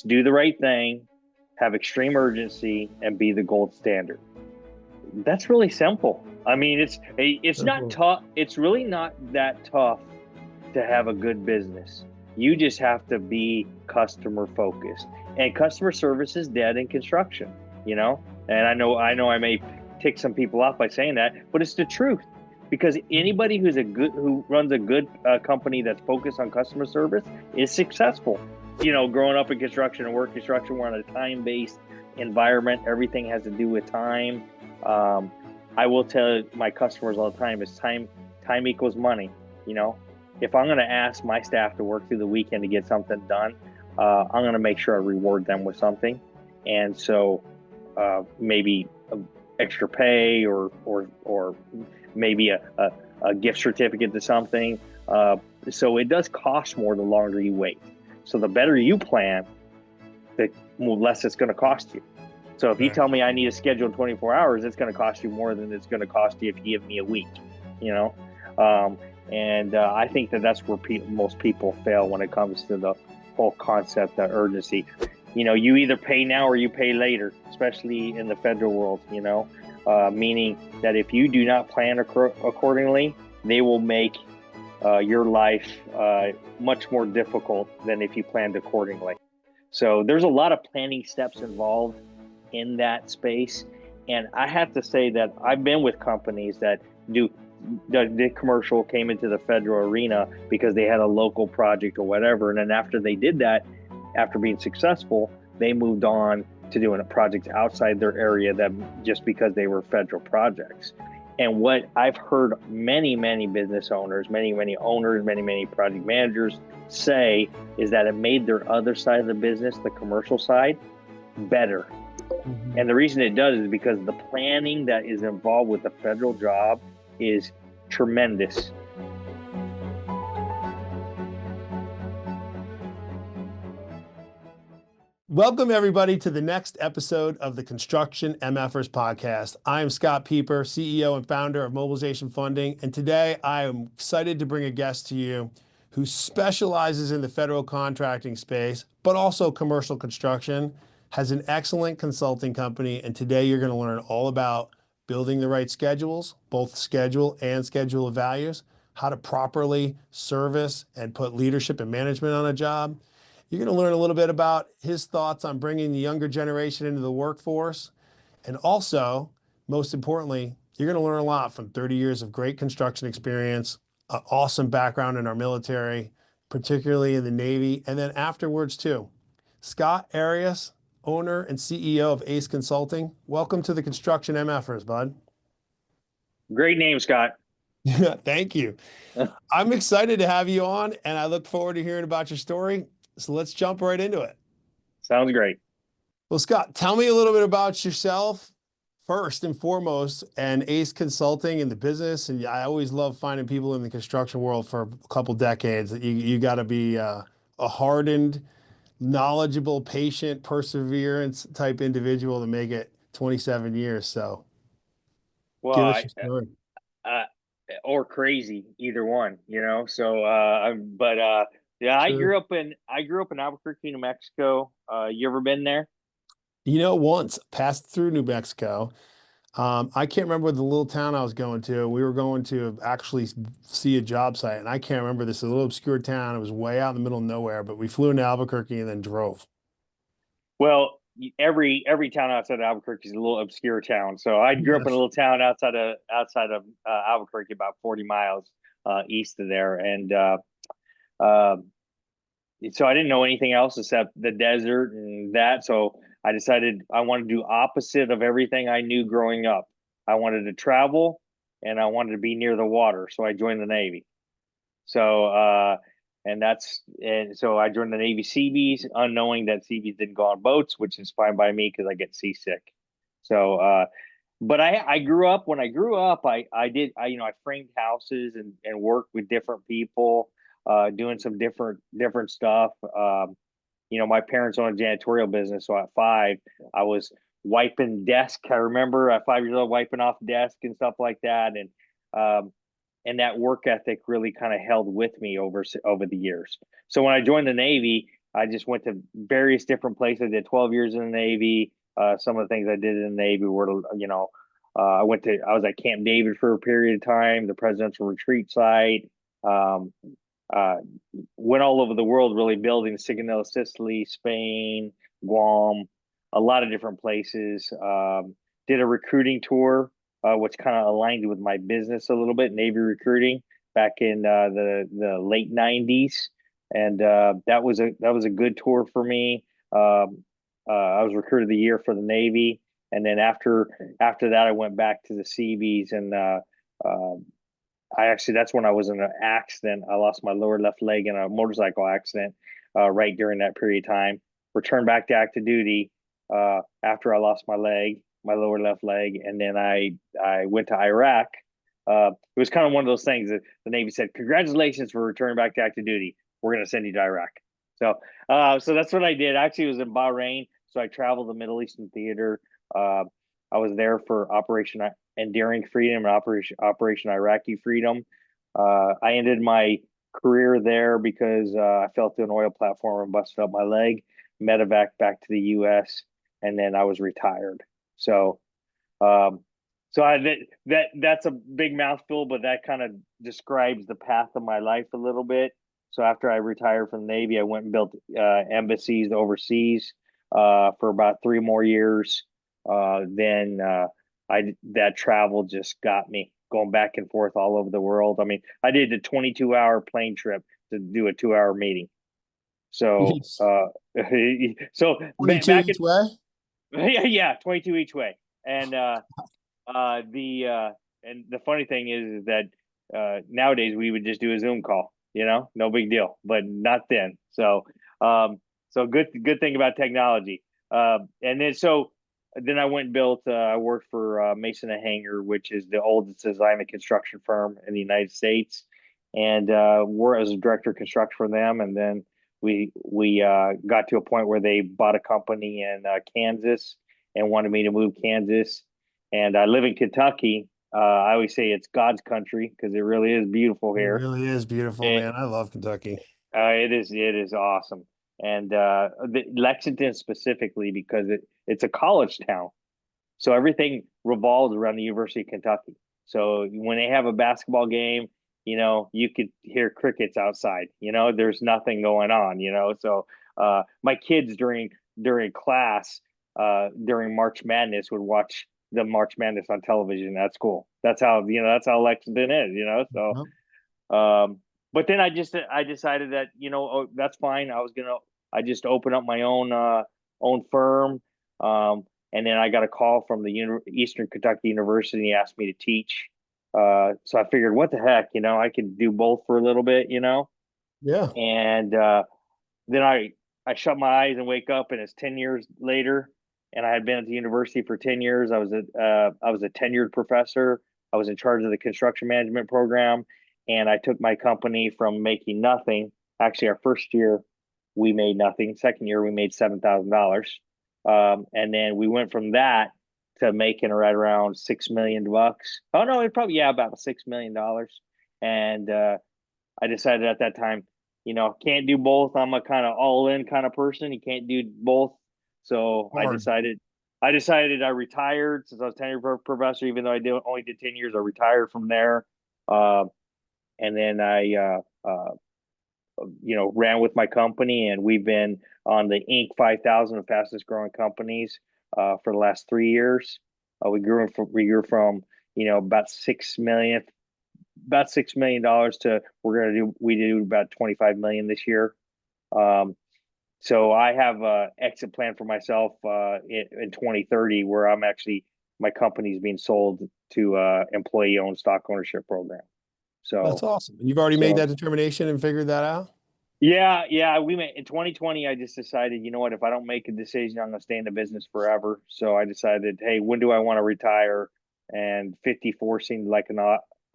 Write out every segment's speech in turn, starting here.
do the right thing, have extreme urgency, and be the gold standard. That's really simple. I mean, it's not tough. It's really not that tough to have a good business. You just have to be customer focused. And customer service is dead in construction, you know? And I know I may tick some people off by saying that, but it's the truth. Because anybody who runs a good company that's focused on customer service is successful. You know, growing up in construction and work construction, we're on a time-based environment. Everything has to do with time. I will tell my customers all the time, is time equals money. You know, if I'm going to ask my staff to work through the weekend to get something done, I'm going to make sure I reward them with something. And so maybe extra pay or maybe a gift certificate to something. So it does cost more the longer you wait. So the better you plan, the less it's going to cost you. So if you tell me I need a schedule in 24 hours, it's going to cost you more than it's going to cost you if you give me a week, you know? I think that's where most people fail when it comes to the whole concept of urgency. You know, you either pay now or you pay later, especially in the federal world, you know, meaning that if you do not plan accordingly, they will make your life much more difficult than if you planned accordingly. So there's a lot of planning steps involved in that space. And I have to say that I've been with companies that the commercial came into the federal arena because they had a local project or whatever. And then after they did that, after being successful, they moved on to doing a project outside their area that just because they were federal projects. And what I've heard many business owners, many owners, many project managers say is that it made their other side of the business, the commercial side, better. Mm-hmm. And the reason it does is because the planning that is involved with the federal job is tremendous. Welcome, everybody, to the next episode of the Construction MF'ers podcast. I am Scott Peper, CEO and founder of Mobilization Funding, and today I am excited to bring a guest to you who specializes in the federal contracting space, but also commercial construction, has an excellent consulting company, and today you're going to learn all about building the right schedules, both schedule and schedule of values, how to properly service and put leadership and management on a job. You're going to learn a little bit about his thoughts on bringing the younger generation into the workforce. And also, most importantly, you're going to learn a lot from 30 years of great construction experience, an awesome background in our military, particularly in the Navy, and then afterwards too. Scott Arias, owner and CEO of ACE Consulting. Welcome to the Construction MF'ers, bud. Great name, Scott. Thank you. I'm excited to have you on, and I look forward to hearing about your story. So let's jump right into it. Sounds great. Well, Scott, tell me a little bit about yourself first and foremost, and ACE Consulting and the business. And I always love finding people in the construction world for a couple decades. You got to be a hardened, knowledgeable, patient, perseverance type individual to make it 27 years. So well, give us your story. Or crazy, either one, you know? So, yeah, sure. I grew up in Albuquerque, New Mexico. You ever been there? You know, once passed through New Mexico. I can't remember the little town I was going to. We were going to actually see a job site, and I can't remember this. A little obscure town. It was way out in the middle of nowhere, but we flew into Albuquerque and then drove. Well, every town outside of Albuquerque is a little obscure town. So I grew up in a little town outside of Albuquerque, about 40 miles east of there, and so I didn't know anything else except the desert and that. So I decided I wanted to do opposite of everything I knew growing up. I wanted to travel and I wanted to be near the water. So I joined the Navy. So, so I joined the Navy Seabees, unknowing that Seabees didn't go on boats, which is fine by me because I get seasick. So, but I grew up, when I grew up, I framed houses and worked with different people, doing some different stuff. My parents owned a janitorial business. So at 5, I was wiping desk. I remember at 5 years old, wiping off desk and stuff like that. And that work ethic really kind of held with me over the years. So when I joined the Navy, I just went to various different places. I did 12 years in the Navy. Some of the things I did in the Navy were, I was at Camp David for a period of time, the presidential retreat site. Um, uh, Went all over the world, really building Sigonella, Sicily, Spain, Guam, a lot of different places. Did a recruiting tour, which kind of aligned with my business a little bit, Navy recruiting back in the late '90s, and that was a good tour for me. I was recruited of the year for the Navy, and then after that, I went back to the Seabees, and uh, that's when I was in an accident. I lost my lower left leg in a motorcycle accident right during that period of time. Returned back to active duty after I lost my lower left leg, and then I went to Iraq. It was kind of one of those things that the Navy said, "Congratulations for returning back to active duty. We're going to send you to Iraq." So that's what I did. Actually, it was in Bahrain. So I traveled the Middle Eastern theater. Uh, I was there for Operation Enduring Freedom and Operation Iraqi Freedom. I ended my career there because I fell through an oil platform and busted up my leg. Medevac back to the U.S. and then I was retired. So, um, that's a big mouthful, but that kind of describes the path of my life a little bit. So after I retired from the Navy, I went and built embassies overseas for about 3 more years. Then that travel just got me going back and forth all over the world. I mean, I did a 22-hour plane trip to do a 2-hour meeting. So, Jeez. so 22 back each way? yeah, 22 each way. And and the funny thing is that nowadays we would just do a Zoom call, no big deal, but not then. So good thing about technology. And then I went and built. I worked for Mason and Hanger, which is the oldest design and construction firm in the United States, and we're as a director of construction for them. And then we got to a point where they bought a company in Kansas and wanted me to move Kansas. And I live in Kentucky. I always say it's God's country because it really is beautiful It here. really is beautiful, It, man. I love Kentucky. it is awesome. And Lexington specifically because it's a college town. So everything revolves around the University of Kentucky. So when they have a basketball game, you could hear crickets outside. There's nothing going on. So my kids during class during March Madness would watch the March Madness on television at school. That's how Lexington is. Mhm. But then I decided that that's fine. I just open up my own firm. And then I got a call from the Eastern Kentucky University, and he asked me to teach. So I figured, what the heck, I could do both for a little bit, Yeah. and then I shut my eyes and wake up, and it's 10 years later, and I had been at the university for 10 years. I was a tenured professor. I was in charge of the construction management program, and I took my company from making nothing. Actually, our first year we made nothing. Second year we made $7,000, and then we went from that to making right around $6 million. Oh no, it probably about $6 million, and I decided at that time, can't do both. I'm a kind of all in kind of person. You can't do both. So Hard. I decided I retired since I was tenured professor, even though only did 10 years. I retired from there. Uh, and then ran with my company, and we've been on the Inc. 5,000 fastest growing companies for the last 3 years. We grew from about $6 million to we do about 25 million this year. Um, so I have a exit plan for myself in 2030 where my company's being sold to employee owned stock ownership program. That's So awesome. And you've already made so that determination and figured that out? yeah, we made in 2020. I just decided, you know what, if I don't make a decision, I'm going to stay in the business forever. So I decided, hey, when do I want to retire? And 54 seemed like an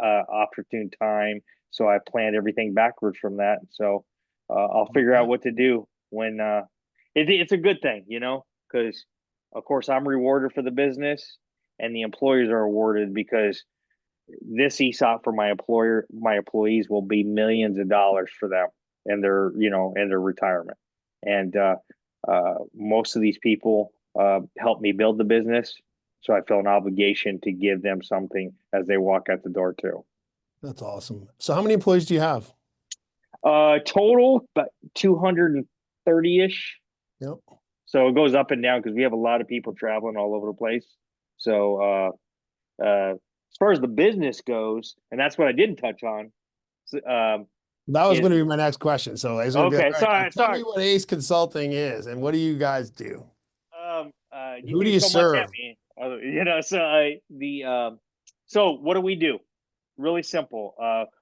opportune time. So I planned everything backwards from that. So I'll figure out Okay. what to do when it's a good thing, because of course I'm rewarded for the business and the employers are awarded because this ESOP for my employees will be millions of dollars for them and their retirement. And most of these people help me build the business. So I feel an obligation to give them something as they walk out the door too. That's awesome. So how many employees do you have? Total, about 230-ish. Yep. So it goes up and down because we have a lot of people traveling all over the place. So as far as the business goes, and that's what I didn't touch on, That was is going to be my next question. So I was going to be like, okay. all right, now Sorry, tell sorry. me what ACE Consulting is and what do you guys do? You Who do can you come on serve? at me. So what do we do? Really simple.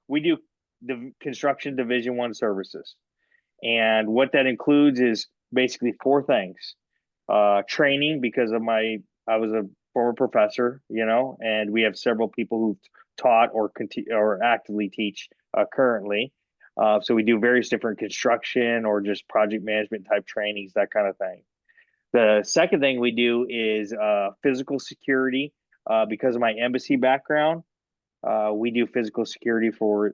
We do the construction division one services, and what that includes is basically four things: training, because I was a former professor, and we have several people who've taught or continue or actively teach currently. So we do various different construction or just project management type trainings, that kind of thing. The second thing we do is physical security. Because of my embassy background, we do physical security for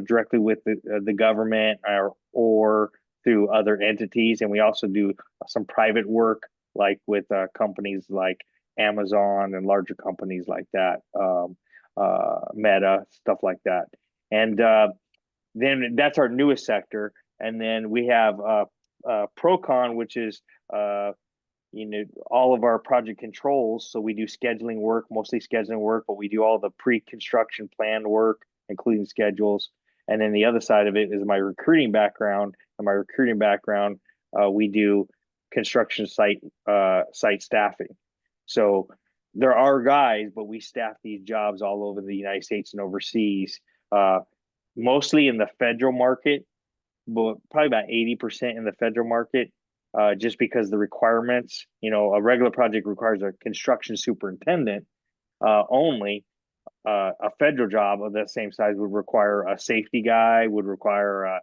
directly with the government or through other entities, and we also do some private work, like with companies like Amazon and larger companies like that, Meta, stuff like that. And then that's our newest sector, and then we have Procon, which is uh, all of our project controls. So we do scheduling work, mostly scheduling work, but we do all the pre-construction plan work, including schedules. And then the other side of it is my recruiting background. And my recruiting background, we do construction site staffing. So there are guys, but we staff these jobs all over the United States and overseas, mostly in the federal market, but probably about 80% in the federal market, just because the requirements, a regular project requires a construction superintendent only. A federal job of the same size would require a safety guy, would require a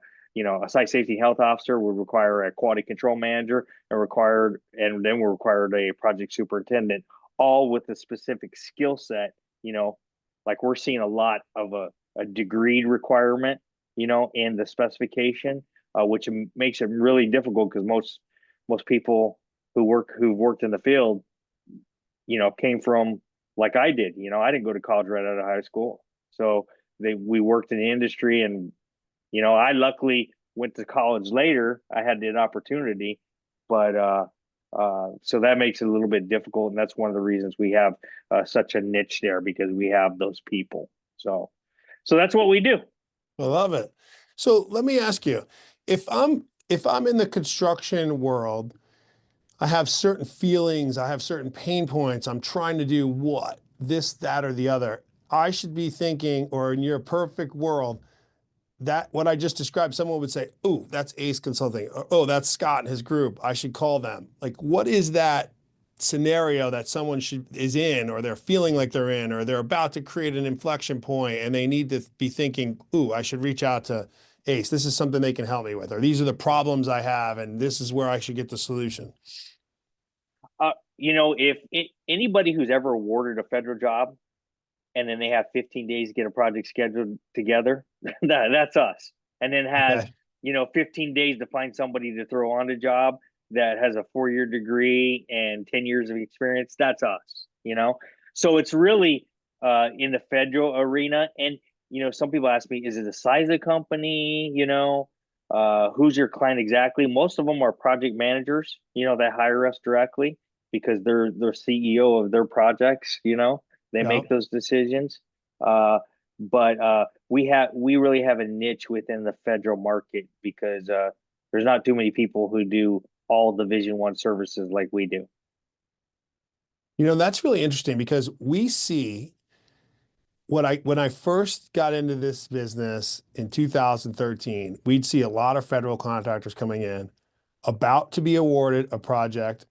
site safety health officer, would require a quality control manager, and then we're required a project superintendent, all with a specific skill set. Like we're seeing a lot of a degreed requirement, in the specification, which makes it really difficult because most people who've worked in the field, came from, like I did. I didn't go to college right out of high school, so we worked in the industry, and I luckily went to college later. I had the opportunity, but so that makes it a little bit difficult, and that's one of the reasons we have such a niche there, because we have those people. So that's what we do. I love it. So let me ask you, if I'm in the construction world, I have certain feelings, I have certain pain points, I'm trying to do what? This, that, or the other. I should be thinking, or in your perfect world, that what I just described, someone would say, "Oh, that's Ace Consulting," or, "Oh, that's Scott and his group. I should call them." Like, what is that scenario that someone is in, or they're feeling like they're in, or they're about to create an inflection point, and they need to be thinking, "Ooh, I should reach out to Ace. This is something they can help me with," or "These are the problems I have, and this is where I should get the solution." If anybody who's ever awarded a federal job and then they have 15 days to get a project scheduled together, that's us. And then has, Okay. 15 days to find somebody to throw on the job that has a 4-year degree and 10 years of experience. That's us. So it's really in the federal arena. And, some people ask me, is it the size of the company? Who's your client exactly? Most of them are project managers, that hire us directly because they're CEO of their projects. They Yeah. make those decisions. But we really have a niche within the federal market because there's not too many people who do all Division One services like we do. That's really interesting because we see when I first got into this business in 2013, we'd see a lot of federal contractors coming in about to be awarded a project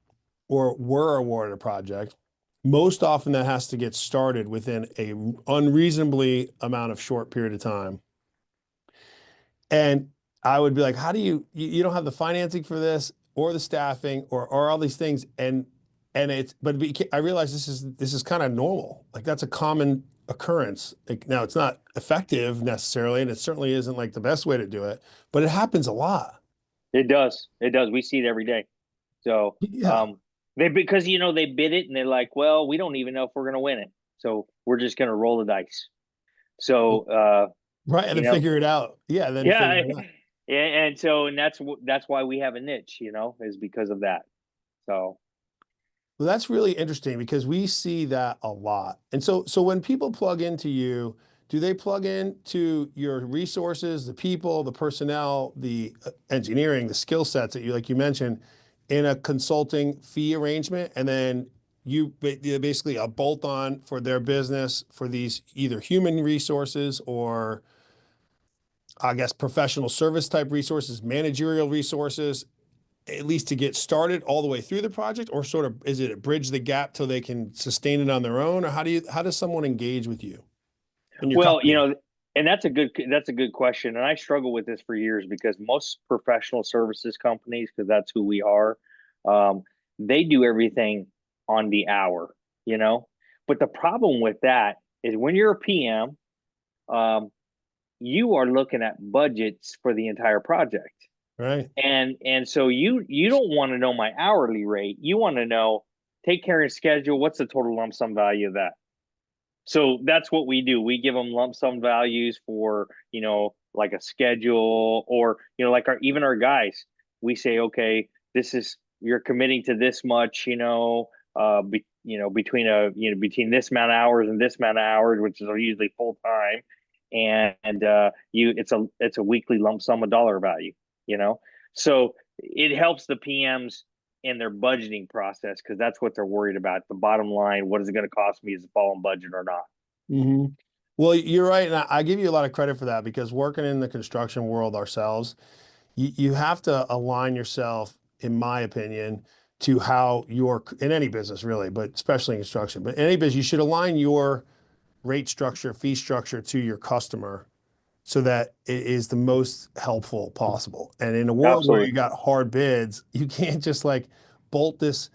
or were awarded a project. Most often that has to get started within a unreasonably amount of short period of time. And I would be like, how do you don't have the financing for this or the staffing or all these things. I realize this is kind of normal. Like that's a common occurrence. Like, now it's not effective necessarily, and it certainly isn't like the best way to do it, but it happens a lot. It does. It does. We see it every day. So, Yeah. they because they bid it and they're like, well, we don't even know if we're going to win it, so we're just going to roll the dice. So, Right. And you then know, figure it out. Yeah. Then figure yeah, it out. and that's why we have a niche, is because of that. So, Well, that's really interesting because we see that a lot. And so when people plug into you, do they plug into your resources, the people, the personnel, the engineering, the skill sets that like you mentioned, in a consulting fee arrangement, and then you're basically a bolt on for their business for these either human resources or I guess professional service type resources, managerial resources, at least to get started all the way through the project, or sort of is it a bridge the gap till they can sustain it on their own, or how does someone engage with you and your well, company? and that's a good question, and I struggle with this for years because most professional services companies, because that's who we are, um, they do everything on the hour, you know. But the problem with that is when you're a PM, um, you are looking at budgets for the entire project. Right. And so you don't want to know my hourly rate. You want to know, take care and schedule, what's the total lump sum value of that. So that's what we do. We give them lump sum values for, like a schedule, or, like our guys. We say, okay, this is, you're committing to this much, between this amount of hours and this amount of hours, which is usually full time. And it's a weekly lump sum of dollar value, you know. So it helps the PMs in their budgeting process because that's what they're worried about. The bottom line, what is it going to cost me? Is it fall in budget or not? Hmm. Well, you're right, and I give you a lot of credit for that because working in the construction world ourselves, you have to align yourself, in my opinion, to how your in any business really, but especially in construction, but in any business, you should align your rate structure, fee structure to your customer so that it is the most helpful possible. And in a world where you Absolutely. got hard bids, you can't just like bolt this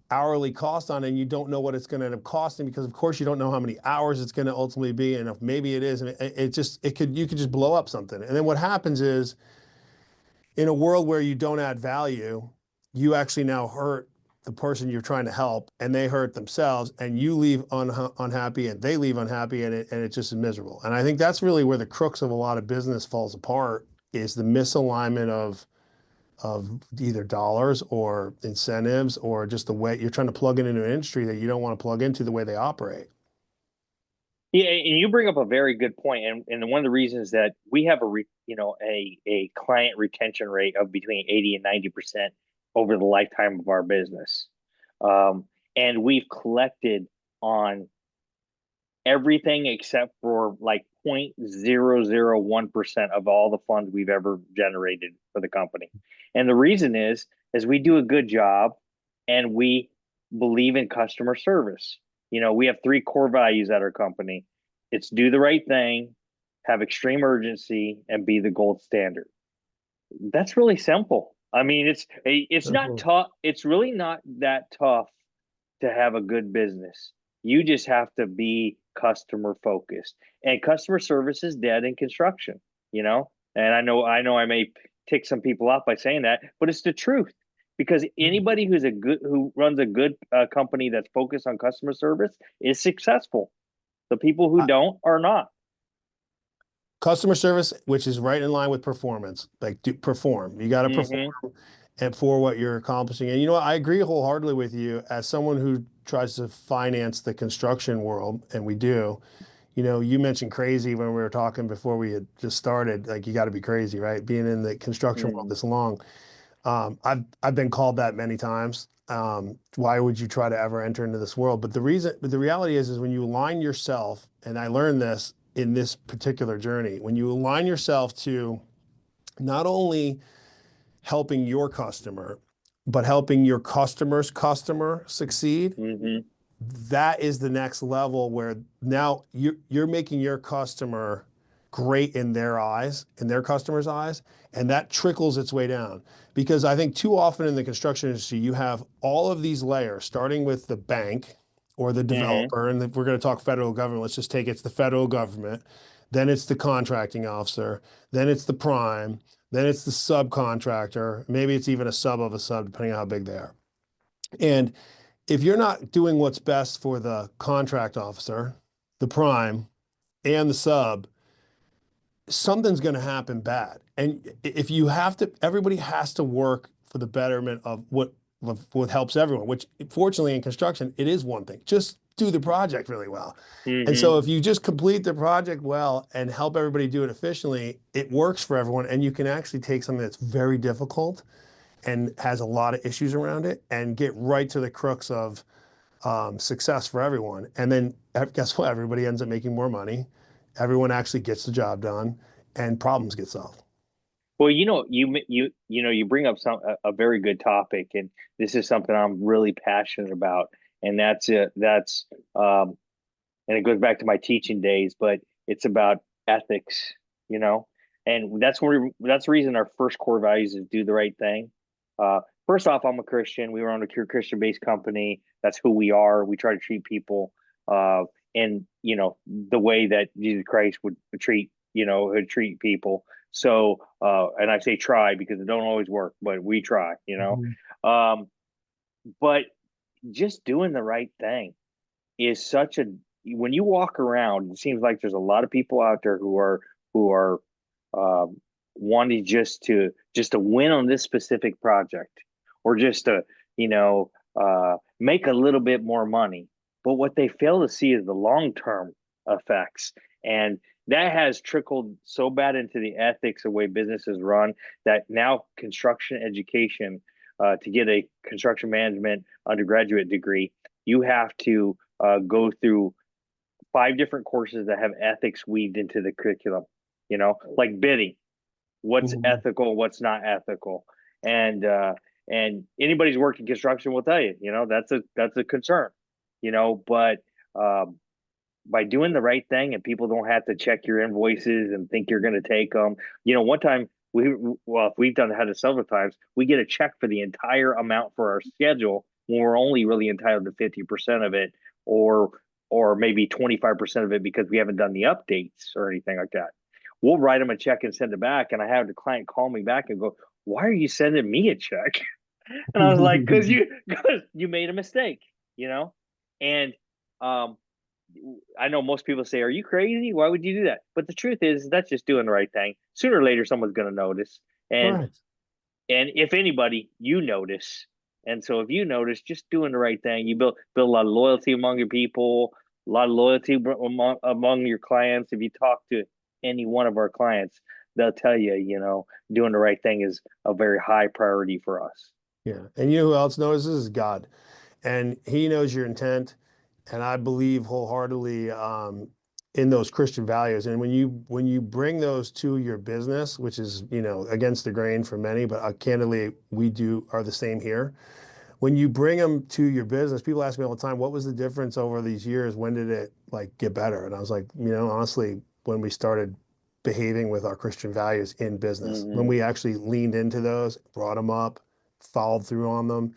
hourly cost on and you don't know what it's going to end up costing because of course you don't know how many hours it's going to ultimately be and if maybe it is and you could just blow up something. And then what happens is in a world where you don't add value, you actually now hurt the person you're trying to help and they hurt themselves and you leave unhappy and they leave unhappy and it just is miserable. And I think that's really where the crux of a lot of business falls apart is the misalignment of either dollars or incentives or just the way you're trying to plug it into an industry that you don't want to plug into the way they operate. Yeah, and you bring up a very good point, and one of the reasons that we have a client retention rate of between 80 and 90% over the lifetime of our business, and we've collected on everything except for like 0.001% of all the funds we've ever generated for the company. And the reason is we do a good job and we believe in customer service. We have three core values at our company. It's do the right thing, have extreme urgency, and be the gold standard. That's really simple. I mean, it's not Mhm. tough. It's really not that tough to have a good business. You just have to be customer focused. And customer service is dead in construction. And I know I may tick some people off by saying that, but it's the truth. Because anybody who runs a good company that's focused on customer service is successful. The people who don't are not. Customer service, which is right in line with performance, like perform. You got to perform Mm-hmm. and for what you're accomplishing. And you know what? I agree wholeheartedly with you as someone who tries to finance the construction world, and we do. You mentioned crazy when we were talking before we had just started. Like you got to be crazy, right? Being in the construction world Mm-hmm. this long. I've been called that many times. Why would you try to ever enter into this world? But the reality is when you align yourself, and I learned this in this particular journey, when you align yourself to not only helping your customer, but helping your customer's customer succeed, Mm-hmm. that is the next level where now you're making your customer great in their eyes, in their customers' eyes, and that trickles its way down. Because I think too often in the construction industry, you have all of these layers, starting with the bank or the Mm-hmm. developer, and if we're going to talk federal government, let's just take it's the federal government, then it's the contracting officer, then it's the prime, then it's the subcontractor, maybe it's even a sub of a sub, depending on how big they are. And if you're not doing what's best for the contract officer, the prime, and the sub, something's going to happen bad. And if you have to, everybody has to work for the betterment of what helps everyone, which fortunately in construction, it is one thing. Just do the project really well. And so if you just complete the project well and help everybody do it efficiently, it works for everyone. And you can actually take something that's very difficult and has a lot of issues around it and get right to the crux of success for everyone. And then guess what? Everybody ends up making more money. Everyone actually gets the job done and problems get solved. Well, you bring up a very good topic, and this is something I'm really passionate about, and that's it. And it goes back to my teaching days, but it's about ethics, and that's the reason our first core values is do the right thing. First off, I'm a Christian. We run a Christian-based company. That's who we are. We try to treat people, in the way that Jesus Christ would treat people. So, and I say try because it don't always work, but we try. But just doing the right thing is such a when you walk around, it seems like there's a lot of people out there who are wanting just to win on this specific project, or just to make a little bit more money. But what they fail to see is the long-term effects, and that has trickled so bad into the ethics of the way businesses run that now construction education, to get a construction management undergraduate degree, you have to go through 5 different courses that have ethics weaved into the curriculum, like bidding, what's ethical, what's not ethical. And anybody's worked in construction will tell you, that's a concern, but by doing the right thing, and people don't have to check your invoices and think you're going to take them. One time if we've done that several times, we get a check for the entire amount for our schedule when we're only really entitled to 50% of it, or maybe 25% of it because we haven't done the updates or anything like that. We'll write them a check and send it back. And I have the client call me back and go, "Why are you sending me a check?" And I was like, because you made a mistake, and I know most people say, "Are you crazy? Why would you do that?" But the truth is, that's just doing the right thing. Sooner or later, someone's going to notice, and if anybody, you notice. And so if you notice, just doing the right thing, you build a lot of loyalty among your people, a lot of loyalty among your clients. If you talk to any one of our clients, they'll tell you, doing the right thing is a very high priority for us. Yeah. And who else notices is God. And he knows your intent. And I believe wholeheartedly in those Christian values. And when you bring those to your business, which is, against the grain for many, but candidly, we are the same here. When you bring them to your business, people ask me all the time, what was the difference over these years? When did it get better? And I was like, honestly, when we started behaving with our Christian values in business, when we actually leaned into those, brought them up, followed through on them.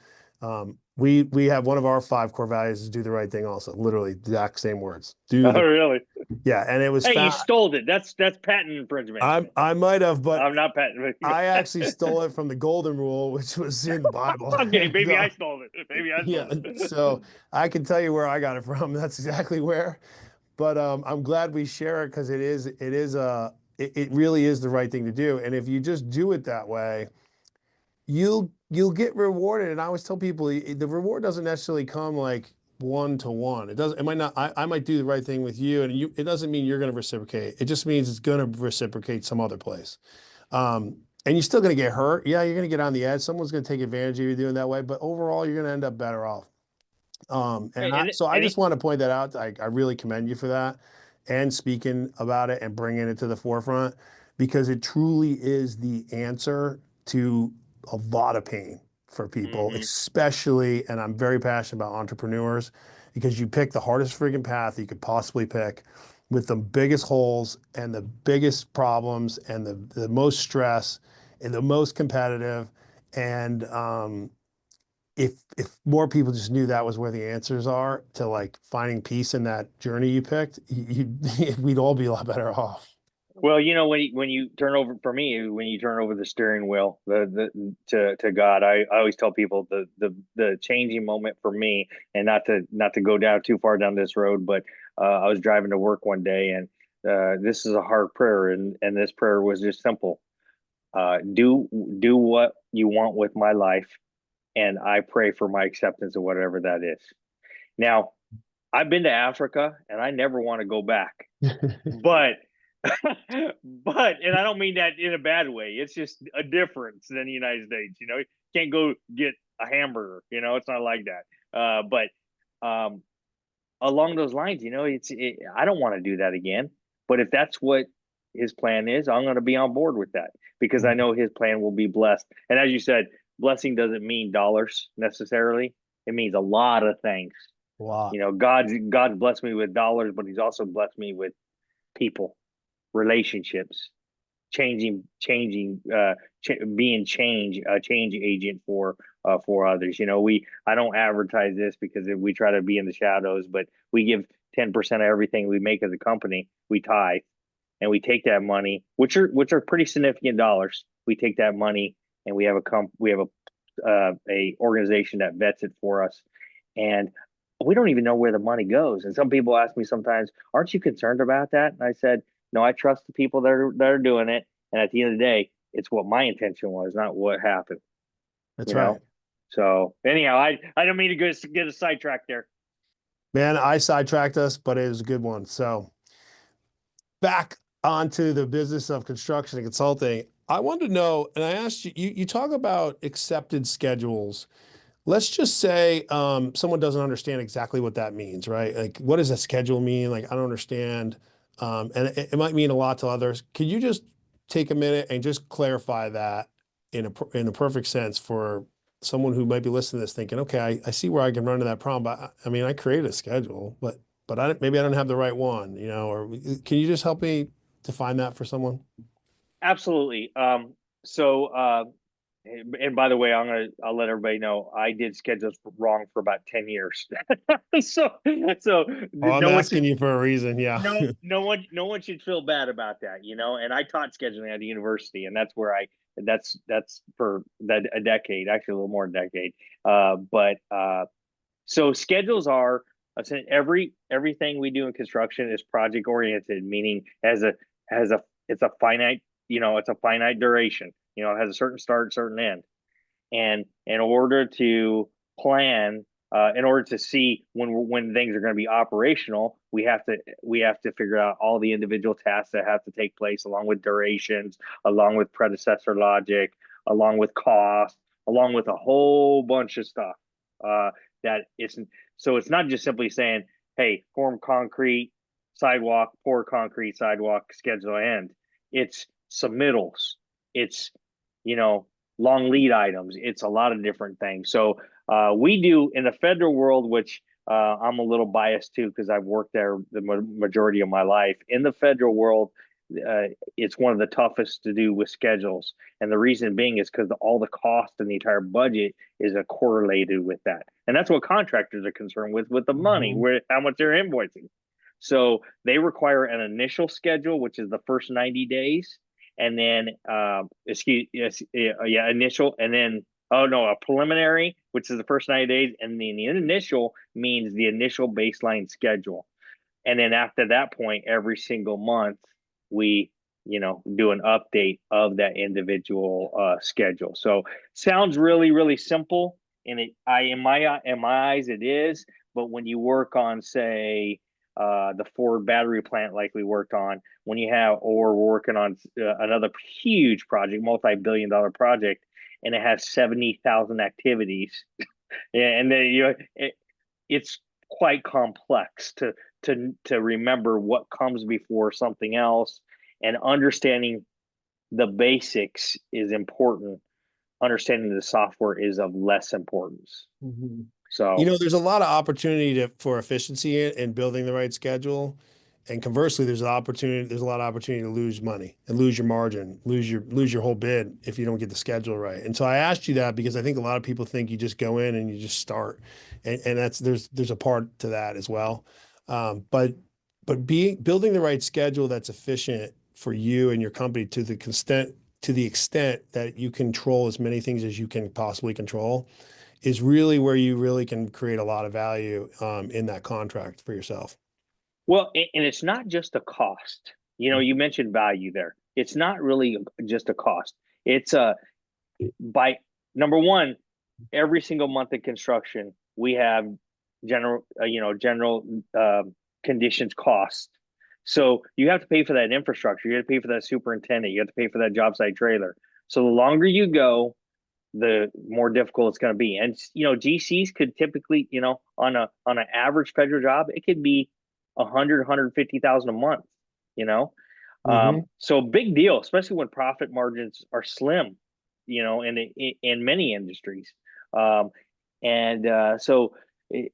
We have one of our 5 core values is do the right thing also, literally exact same words. Really? Yeah, and it was you stole it. That's patent infringement. I might have, but I'm not patent. I actually stole it from the golden rule, which was in the Bible. Okay, maybe I stole it. It. So I can tell you where I got it from. That's exactly where. But I'm glad we share it because it really is the right thing to do. And if you just do it that way, you'll get rewarded. And I always tell people the reward doesn't necessarily come like 1-to-1. It might not. I might do the right thing with you, and it doesn't mean you're going to reciprocate. It just means it's going to reciprocate some other place. And you're still going to get hurt. Yeah, you're going to get on the edge. Someone's going to take advantage of you doing that way. But overall, you're going to end up better off. I just want to point that out. I really commend you for that and speaking about it and bringing it to the forefront, because it truly is the answer to a lot of pain for people, especially, and I'm very passionate about entrepreneurs, because you pick the hardest freaking path you could possibly pick with the biggest holes and the biggest problems and the most stress and the most competitive. And if more people just knew that was where the answers are to finding peace in that journey you picked, we'd all be a lot better off. Well, when you turn over for me, when you turn over the steering wheel to God, I always tell people the changing moment for me, and not to go down too far down this road, but I was driving to work one day, and this is a hard prayer, and this prayer was just simple. Do what you want with my life, and I pray for my acceptance of whatever that is. Now, I've been to Africa, and I never want to go back, but and I don't mean that in a bad way. It's just a difference than the United States. You can't go get a hamburger. It's not like that. But along those lines, I don't want to do that again. But if that's what his plan is, I'm going to be on board with that because I know his plan will be blessed. And as you said, blessing doesn't mean dollars necessarily. It means a lot of things. Wow. God's blessed me with dollars, but he's also blessed me with people, relationships, being a change agent for others. I don't advertise this because we try to be in the shadows, but we give 10% of everything we make as a company. We tithe, and we take that money, which are pretty significant dollars. We take that money and we have a organization that vets it for us, and we don't even know where the money goes. And some people ask me sometimes, "Aren't you concerned about that?" And I said, "No, I trust the people that are doing it. And at the end of the day, it's what my intention was, not what happened." That's right. So anyhow, I don't mean to get a sidetrack there. Man, I sidetracked us, but it was a good one. So back onto the business of construction and consulting. I wanted to know, and I asked you, you talk about accepted schedules. Let's just say someone doesn't understand exactly what that means, right? Like, what does a schedule mean? Like, I don't understand. And it might mean a lot to others. Could you just take a minute and just clarify that in a perfect sense for someone who might be listening to this thinking, okay, I see where I can run into that problem, but I mean, I created a schedule, but maybe I don't have the right one, or can you just help me define that for someone? Absolutely. So and by the way, I'll let everybody know I did schedules wrong for about 10 years. So Oh, I'm no one asking should you for a reason. Yeah. no one should feel bad about that. And I taught scheduling at a university, and that's for a decade, actually a little more than a decade. But so schedules are everything we do in construction is project oriented, meaning it's a finite, it's a finite duration. It has a certain start, certain end. And in order to plan, in order to see when things are going to be operational, we have to figure out all the individual tasks that have to take place, along with durations, along with predecessor logic, along with cost, along with a whole bunch of stuff. That isn't So it's not just simply saying, "Hey, form concrete, sidewalk, pour concrete, sidewalk, schedule end." It's submittals. It's you know long lead items. It's a lot of different things. So we do in the federal world, which I'm a little biased too because I've worked there the majority of my life. In the federal world, it's one of the toughest to do with schedules, and the reason being is because all the cost and the entire budget is correlated with that, and that's what contractors are concerned with the money, Mhm. where how much they're invoicing. So they require an initial schedule, which is the first 90 days, and then initial, and then oh no, a preliminary, which is the first 90 days, and then the initial means the initial baseline schedule. And then after that point, every single month, we do an update of that individual schedule. So sounds really really simple, and in my eyes it is. But when you work on, say, the Ford battery plant, like we worked on, when you have, or we're working on another huge project, multi-billion-dollar project, and it has 70,000 activities, and then it's quite complex to remember what comes before something else, and understanding the basics is important. Understanding the software is of less importance. Mhm. So There's a lot of opportunity for efficiency in building the right schedule. And conversely, there's a lot of opportunity to lose money and lose your margin, lose your whole bid if you don't get the schedule right. And so I asked you that because I think a lot of people think you just go in and you just start. And there's a part to that as well. But building the right schedule that's efficient for you and your company to the extent that you control as many things as you can possibly control is really where you really can create a lot of value in that contract for yourself. Well, and it's not just a cost. You mentioned value there. It's not really just a cost. It's by number one, every single month in construction, we have general conditions cost. So you have to pay for that infrastructure. You have to pay for that superintendent. You have to pay for that job site trailer. So the longer you go, the more difficult it's going to be. And GCs could typically, on an average federal job, it could be 150,000 a month. So big deal, especially when profit margins are slim, in many industries. So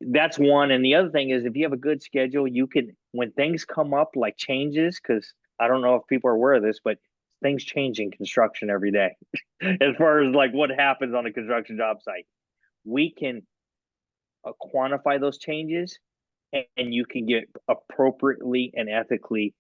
that's one. And the other thing is, if you have a good schedule, you can, when things come up like changes, because I don't know if people are aware of this, but things change in construction every day. As far as like what happens on a construction job site, we can quantify those changes, and you can get appropriately and ethically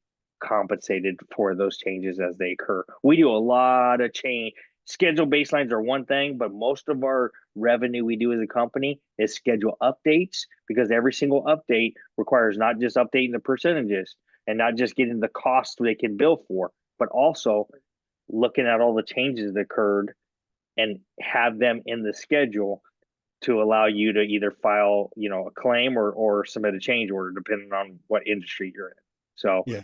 compensated for those changes as they occur. We do a lot of change. Schedule baselines are one thing, but most of our revenue we do as a company is schedule updates, because every single update requires not just updating the percentages and not just getting the cost they can bill for, but also looking at all the changes that occurred and have them in the schedule to allow you to either file, a claim or submit a change order, depending on what industry you're in. So Yeah.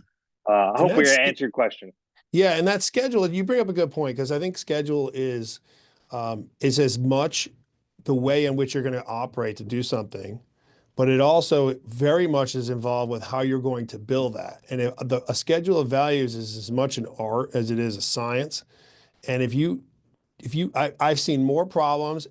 Hopefully I answered your question. Yeah. And that schedule, you bring up a good point, because I think schedule is as much the way in which you're going to operate to do something, but it also very much is involved with how you're going to bill that. And a schedule of values is as much an art as it is a science. And I've seen more problems,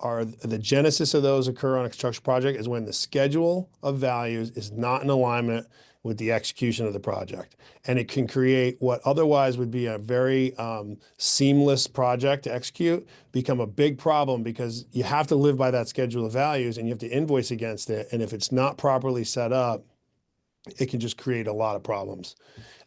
are the genesis of those occur on a construction project is when the schedule of values is not in alignment with the execution of the project. And it can create what otherwise would be a very seamless project to execute become a big problem, because you have to live by that schedule of values and you have to invoice against it. And if it's not properly set up, it can just create a lot of problems.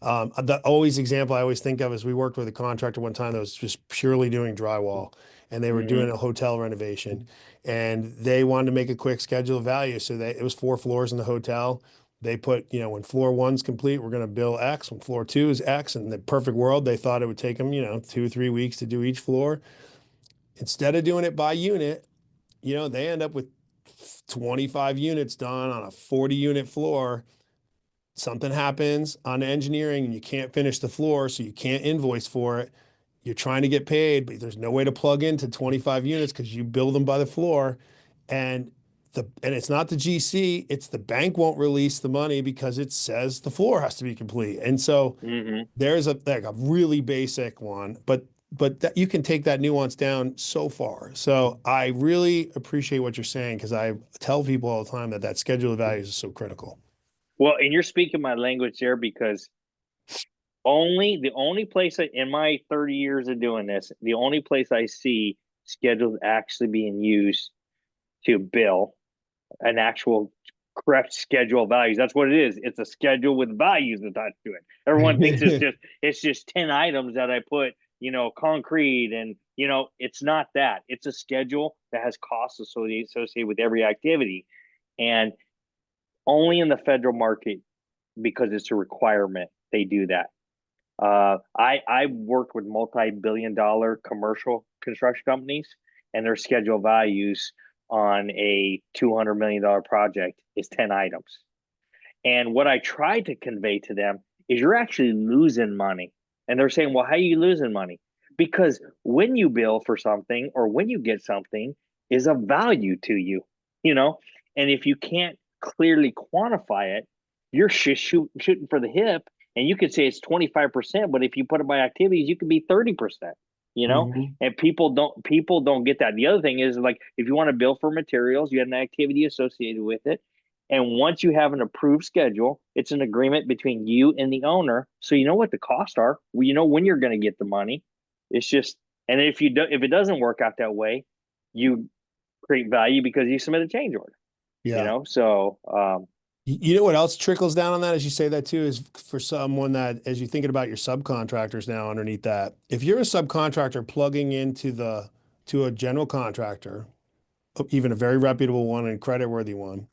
The example I always think of is, we worked with a contractor one time that was just purely doing drywall, and they were doing a hotel renovation, and they wanted to make a quick schedule of value. So it was 4 floors in the hotel. They put, when floor 1's complete, we're going to bill X. When floor 2 is X. In the perfect world, they thought it would take them, 2 or 3 weeks to do each floor. Instead of doing it by unit, they end up with 25 units done on a 40-unit floor. Something happens on engineering and you can't finish the floor, so you can't invoice for it. You're trying to get paid, but there's no way to plug into 25 units because you bill them by the floor. And it's not the GC, it's the bank won't release the money because it says the floor has to be complete. And so there's a really basic one, but that you can take that nuance down so far. So I really appreciate what you're saying, because I tell people all the time that schedule of values is so critical. Well, and you're speaking my language there, because the only place in my 30 years of doing this, the only place I see schedules actually being used to bill an actual correct schedule of values. That's what it is. It's a schedule with values attached to it. Everyone thinks it's just 10 items that I put, concrete, and it's not that. It's a schedule that has costs associated with every activity. And only in the federal market, because it's a requirement, they do that. I worked with multi-billion-dollar commercial construction companies, and their schedule values on a $200 million project is 10 items. And what I tried to convey to them is, you're actually losing money. And they're saying, well, how are you losing money? Because when you bill for something, or when you get something, is of value to you, and if you can't clearly quantify it, you're shooting for the hip, and you could say it's 25%, but if you put it by activities, you could be 30%, and people don't get that. The other thing is, like, if you want to bill for materials, you have an activity associated with it. And once you have an approved schedule, it's an agreement between you and the owner. So you know what the costs are. Well, you know when you're going to get the money. It's just, and if it doesn't work out that way, you create value because you submit a change order. Yeah. So You know what else trickles down on that as you say that too is for someone that, as you're thinking about your subcontractors now underneath that, if you're a subcontractor plugging into to a general contractor, even a very reputable one and creditworthy one,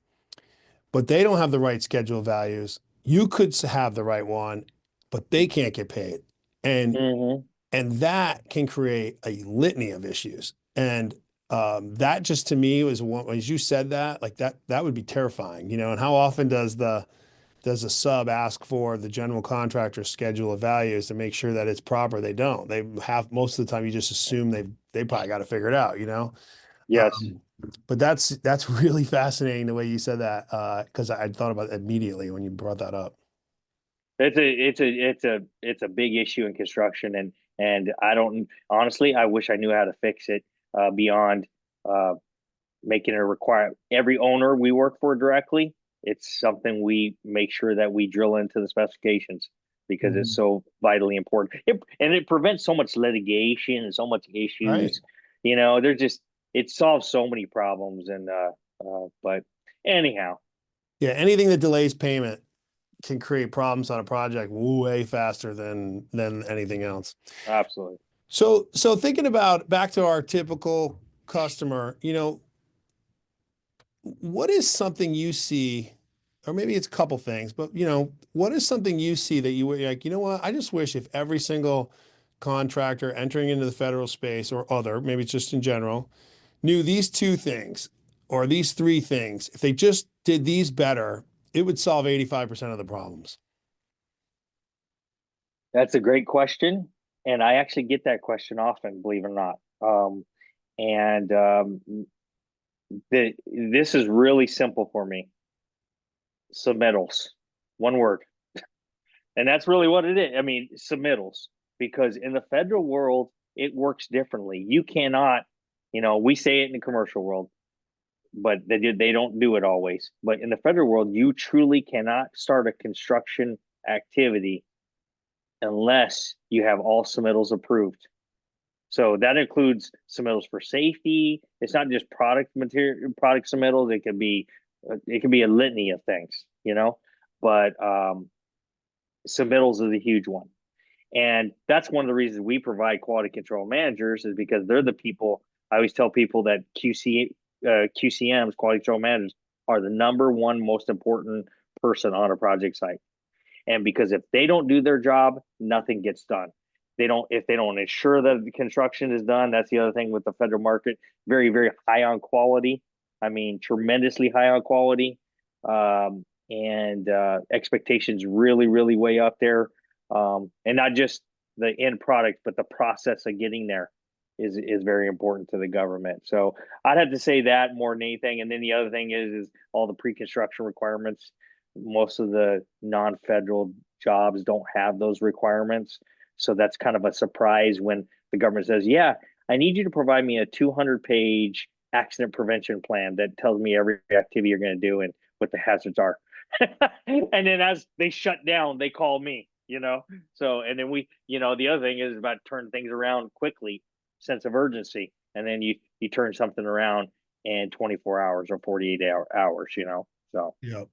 but they don't have the right schedule values, you could have the right one, but they can't get paid. And Hmm. and that can create a litany of issues. And that just to me was one, as you said that, like that would be terrifying, you know. And how often does a sub ask for the general contractor's schedule of values to make sure that it's proper? They don't. They have most of the time you just assume they probably got to figure it out, you know. Yes. Um, but that's really fascinating the way you said that because I thought about it immediately when you brought that up. It's a big issue in construction, and I don't honestly. I wish I knew how to fix it beyond uh, making it require every owner we work for directly. It's something we make sure that we drill into the specifications because it's Mhm. so vitally important. And it prevents so much litigation and so much Right. issues. You know, there's just it solves so many problems. And but anyhow, Yeah, anything that delays payment can create problems on a project way faster than anything else. absolutely. So thinking about back to our typical customer, you know, what is something you see, or maybe it's a couple things, but you know, what is something you see that you would like, you know what, I just wish if every single contractor entering into the federal space or other, maybe it's just in general, knew these two things or these three things. If they just did these better, it would solve 85% of the problems. That's a great question, and I actually get that question often, believe it or not. And this is really simple for me. Submittals, one word, and that's really what it is. I mean, submittals, because in the federal world, it works differently. You cannot, we say it in the commercial world, but they don't do it always. But in the federal world, you truly cannot start a construction activity unless you have all submittals approved. So that includes submittals for safety. It's not just product submittals. It could be a litany of things, But submittals is a huge one, and that's one of the reasons we provide quality control managers is because they're the people. I always tell people that QCMs, quality control managers, are the number one most important person on a project site. And because if they don't do their job, nothing gets done. If they don't ensure that the construction is done, that's the other thing with the federal market. Very, very high on quality. I mean, tremendously high on quality. And expectations really, really way up there. And not just the end product, but the process of getting there is very important to the government. So I'd have to say that more than anything. And then the other thing is all the pre-construction requirements. Most of the non-federal jobs don't have those requirements. So that's kind of a surprise when the government says, yeah, I need you to provide me a 200-page accident prevention plan that tells me every activity you're going to do and what the hazards are. And then as they shut down, they call me. So, and then the other thing is about turning things around quickly, sense of urgency. And then you turn something around in 24 hours or 48 hours. So, Yeah.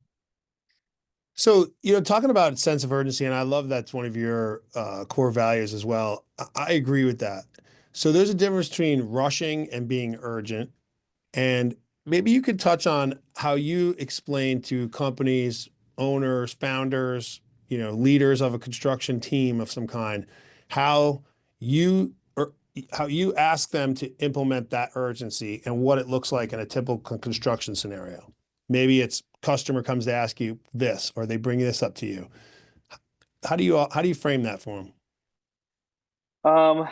So, you know, talking about sense of urgency, and I love that's one of your core values as well. I agree with that. So there's a difference between rushing and being urgent. And maybe you could touch on how you explain to companies, owners, founders, you know, leaders of a construction team of some kind, how you or how you ask them to implement that urgency and what it looks like in a typical construction scenario. Maybe it's customer comes to ask you this, or they bring this up to you. How do you frame that for them?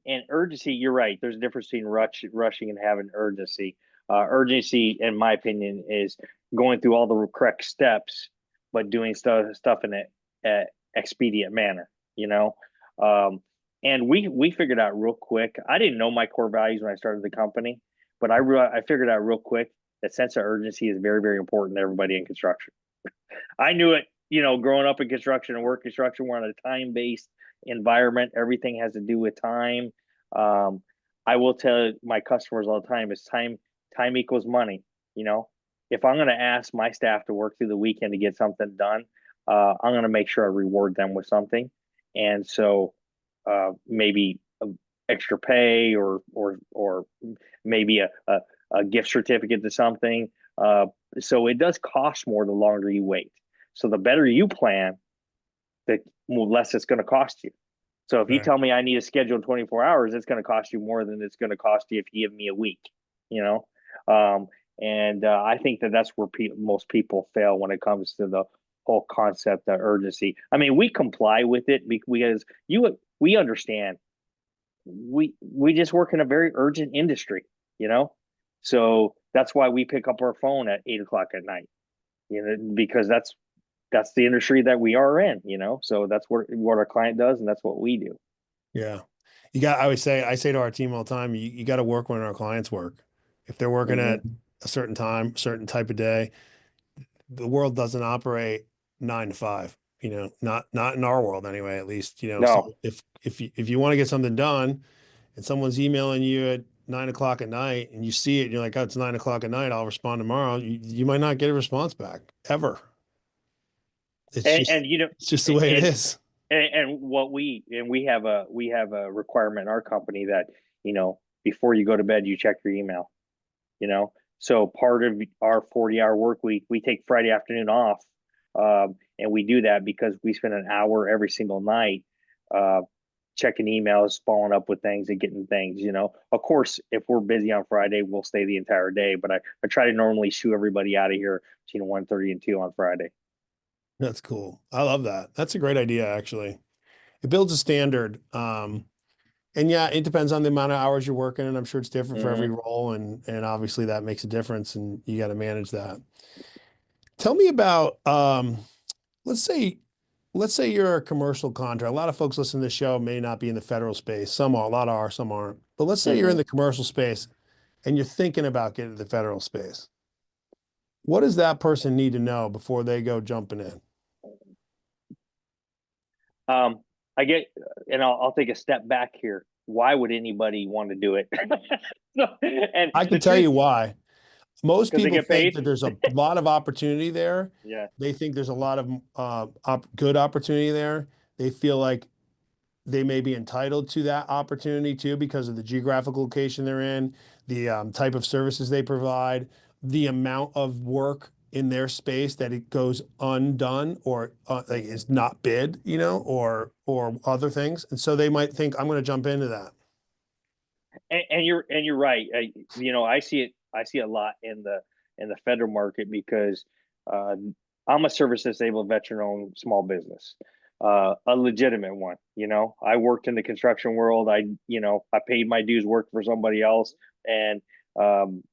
And urgency, you're right. There's a difference between rushing and having urgency. Urgency, in my opinion, is going through all the correct steps, but doing stuff in a expedient manner. You know, um, and we figured out real quick. I didn't know my core values when I started the company, but I figured out real quick that sense of urgency is very, very important to everybody in construction. I knew it, growing up in construction and work construction, we're on a time based environment. Everything has to do with time. Um, I will tell my customers all the time is time equals money, you know, if I'm going to ask my staff to work through the weekend to get something done, I'm going to make sure I reward them with something. And so maybe extra pay or maybe a gift certificate to something. So it does cost more the longer you wait. So the better you plan, the less it's going to cost you. So if you Right. tell me I need a schedule in 24 hours, it's going to cost you more than it's going to cost you if you give me a week, you know? And I think that that's where most people fail when it comes to the whole concept of urgency. I mean, we comply with it because we understand we just work in a very urgent industry, you know? So that's why we pick up our phone at 8 o'clock at night, you know, because that's the industry that we are in, you know. So that's what our client does, and that's what we do. Yeah. I say to our team all the time, you got to work when our clients work. If they're working at Mm-hmm. a certain time, certain type of day, the world doesn't operate 9 to 5, not in our world anyway, at least, so No, if you want to get something done and someone's emailing you at 9 o'clock at night and you see it and you're like, oh, it's 9 o'clock at night, I'll respond tomorrow. You might not get a response back ever. It's just, and you know, it's just the way it and is. and what we have a requirement in our company that before you go to bed you check your email. You know, so part of our 40-hour work week, we take Friday afternoon off, and we do that because we spend an hour every single night uh, checking emails, following up with things, and getting things. Of course, if we're busy on Friday, we'll stay the entire day. But I try to normally shoo everybody out of here between 1:30 and 2 on Friday. That's cool. I love that. That's a great idea, actually. It builds a standard. And yeah, it depends on the amount of hours you're working, and I'm sure it's different for every Mm-hmm. role, and obviously that makes a difference, and you got to manage that. Tell me about let's say let's say you're a commercial contractor. A lot of folks listening to the show may not be in the federal space. Some are, a lot are, some aren't. But let's say you're in Mm-hmm. the commercial space and you're thinking about getting to the federal space. What does that person need to know before they go jumping in? I get, and I'll take a step back here. Why would anybody want to do it? And I can the tell truth, you why. Most because they people get think paid. that there's a lot of opportunity there. Yeah. They think there's a lot of good opportunity there. They feel like they may be entitled to that opportunity too because of the geographical location they're in, the type of services they provide, the amount of work in their space that it goes undone or like Mm-hmm. is not bid, or other things, and so they might think I'm going to jump into that. And you're right. I see a lot in the federal market because uh, I'm a service disabled veteran owned small business, a legitimate one. I worked in the construction world. I paid my dues, worked for somebody else, and um,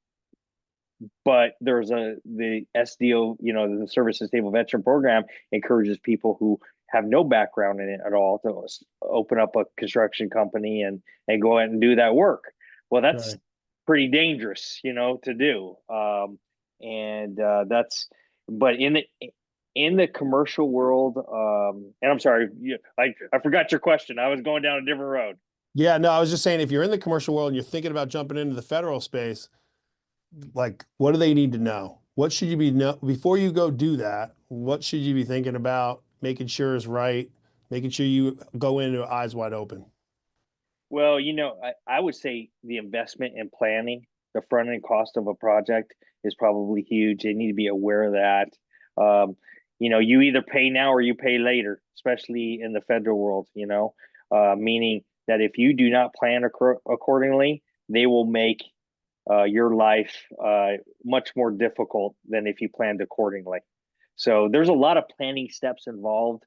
but the SDO, the Service Disabled Veteran Program encourages people who have no background in it at all to open up a construction company and go out and do that work. Well, that's Right. pretty dangerous, to do. And that's, but in the commercial world, and I'm sorry, I forgot your question. I was going down a different road. Yeah, no, I was just saying if you're in the commercial world and you're thinking about jumping into the federal space, like what do they need to know? What should you be know before you go do that? What should you be thinking about? Making sure is right, making sure you go into eyes wide open. Well, I would say the investment in planning, the front end cost of a project is probably huge. They need to be aware of that. Um, you either pay now or you pay later, especially in the federal world, meaning that if you do not plan accordingly, they will make your life much more difficult than if you planned accordingly. So there's a lot of planning steps involved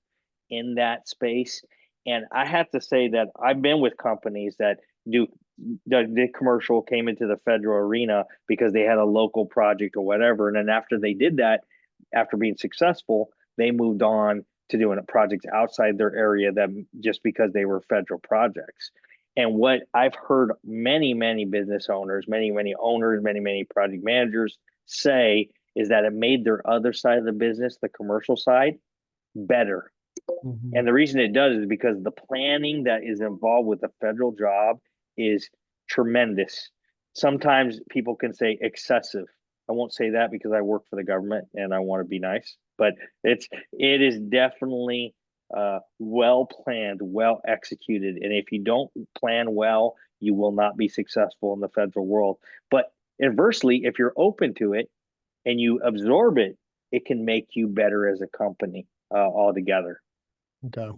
in that space. And I have to say that I've been with companies that do the commercial came into the federal arena because they had a local project or whatever. And then after they did that, after being successful, they moved on to doing projects outside their area that just because they were federal projects. And what I've heard many, many business owners, many, many owners, many, many project managers say is that it made their other side of the business, the commercial side, better. Mhm. And the reason it does is because the planning that is involved with a federal job is tremendous. Sometimes people can say excessive. I won't say that because I work for the government and I want to be nice, but it is definitely well planned, well executed. And if you don't plan well, you will not be successful in the federal world. But inversely, if you're open to it and you absorb it, it can make you better as a company altogether. Okay.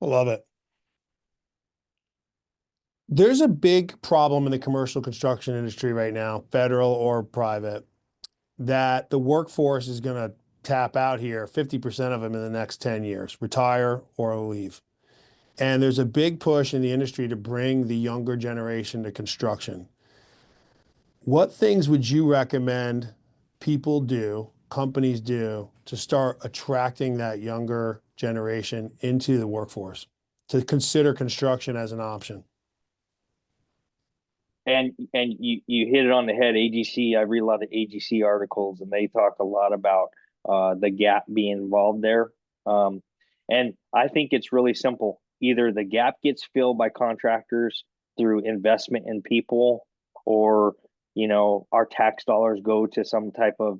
I love it. There's a big problem in the commercial construction industry right now, federal or private, that the workforce is going to tap out here, 50% of them in the next 10 years, retire or leave. And there's a big push in the industry to bring the younger generation to construction. What things would you recommend people do, companies do, to start attracting that younger generation into the workforce, to consider construction as an option? And you hit it on the head. AGC, I read a lot of AGC articles, and they talk a lot about the gap being involved there. And I think it's really simple. Either the gap gets filled by contractors through investment in people, or our tax dollars go to some type of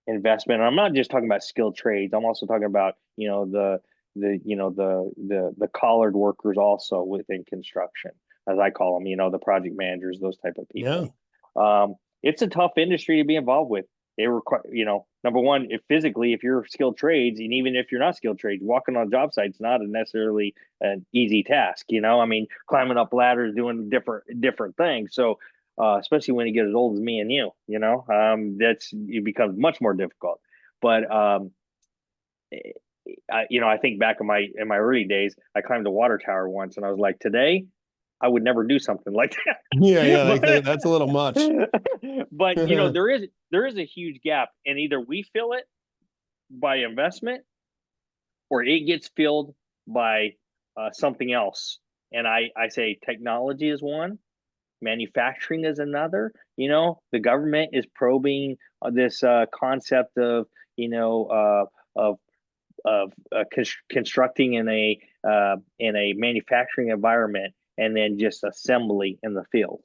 investment. And I'm not just talking about skilled trades. I'm also talking about the collared workers also within construction, as I call them, the project managers, those type of people. Yeah. It's a tough industry to be involved with. They require, number one, if you're skilled trades, and even if you're not skilled trades, walking on job sites not necessarily an easy task. I mean, climbing up ladders, doing different things. So, especially when you get as old as me and it becomes much more difficult. But I think back in my early days, I climbed a water tower once, and I was like, today, I would never do something like that. Yeah, that's a little much. But there is a huge gap, and either we fill it by investment, or it gets filled by something else. And I say technology is one, manufacturing is another. The government is probing this concept of constructing in a manufacturing environment, and then just assembly in the field,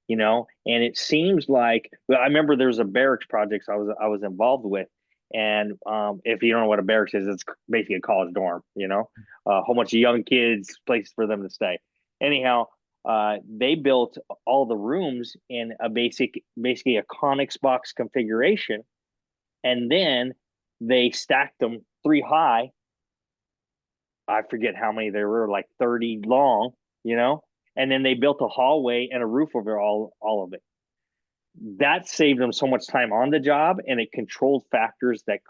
and it seems like, well, I remember there was a barracks project I was involved with, and if you don't know what a barracks is, it's basically a college dorm, a whole bunch of young kids, places for them to stay. Anyhow, they built all the rooms in basically a Conex box configuration, and then they stacked them 3 high. I forget how many there were, like 30 long, and then they built a hallway and a roof over all of it. That saved them so much time on the job, and it controlled factors that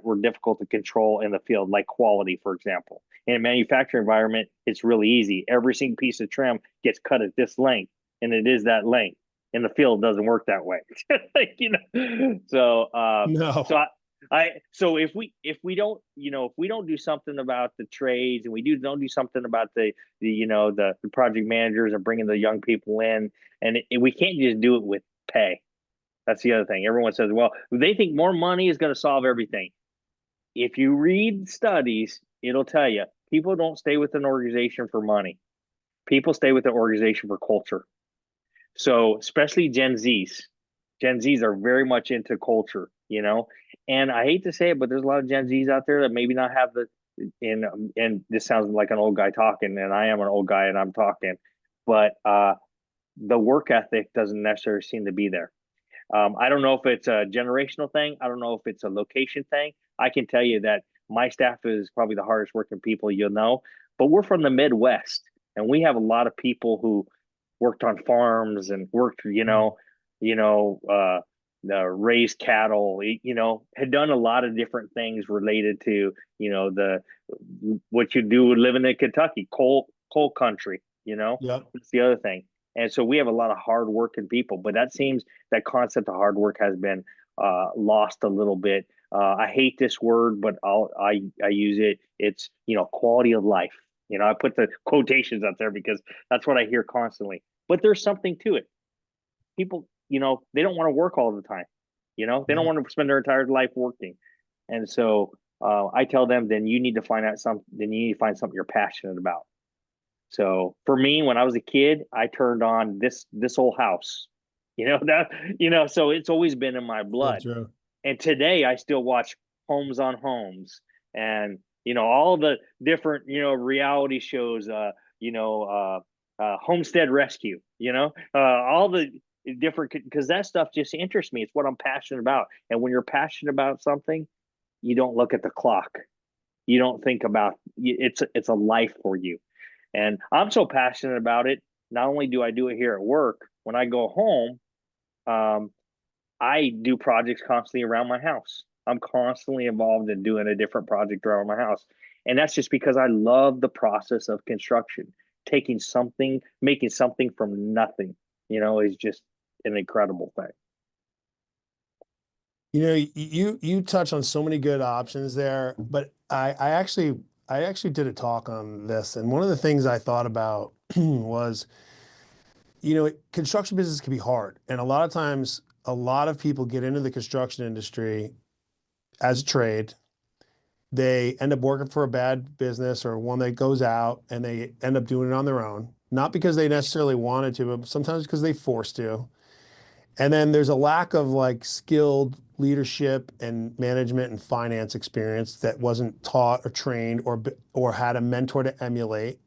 were difficult to control in the field, like quality, for example. In a manufacturing environment, it's really easy. Every single piece of trim gets cut at this length, and it is that length. In the field, it doesn't work that way. So no. So if we don't do something about the trades, and we don't do something about the project managers and bringing the young people in, and we can't just do it with pay. That's the other thing. Everyone says, well, they think more money is going to solve everything. If you read studies, it'll tell you people don't stay with an organization for money. People stay with the organization for culture. So especially Gen Zs are very much into culture, and I hate to say it, but there's a lot of Gen Zs out there that maybe not have and this sounds like an old guy talking, and I am an old guy and I'm talking, but the work ethic doesn't necessarily seem to be there. I don't know if it's a generational thing. I don't know if it's a location thing. I can tell you that my staff is probably the hardest working people you'll know, but we're from the Midwest, and we have a lot of people who worked on farms and worked, raised cattle, had done a lot of different things related to, what you do living in Kentucky, coal country, Yep. That's the other thing. And so we have a lot of hardworking people, but that concept of hard work has been lost a little bit. I hate this word, but I use it. It's, quality of life. I put the quotations out there because that's what I hear constantly, but there's something to it. People, they don't want to work all the time. They don't want to spend their entire life working. And so I tell them, then you need to find something you're passionate about. So for me, when I was a kid, I turned on this old house. So it's always been in my So blood. true. And today I still watch Homes on Homes and all the different reality shows, Homestead Rescue, all the different, because that stuff just interests me. It's what I'm passionate about. And when you're passionate about something, you don't look at the clock. You don't think about it's a life for you. And I'm so passionate about it. Not only do I do it here at work, when I go home, um, I do projects constantly around my house. I'm constantly involved in doing a different project around my house. And that's just because I love the process of construction. Taking something, making something from nothing, is just an incredible thing. You touch on so many good options there, but I actually did a talk on this, and one of the things I thought about was, construction business can be hard, and a lot of times, a lot of people get into the construction industry as a trade. They end up working for a bad business or one that goes out, and they end up doing it on their own, not because they necessarily wanted to, but sometimes because they forced to. And then there's a lack of like skilled leadership and management and finance experience that wasn't taught or trained or had a mentor to emulate.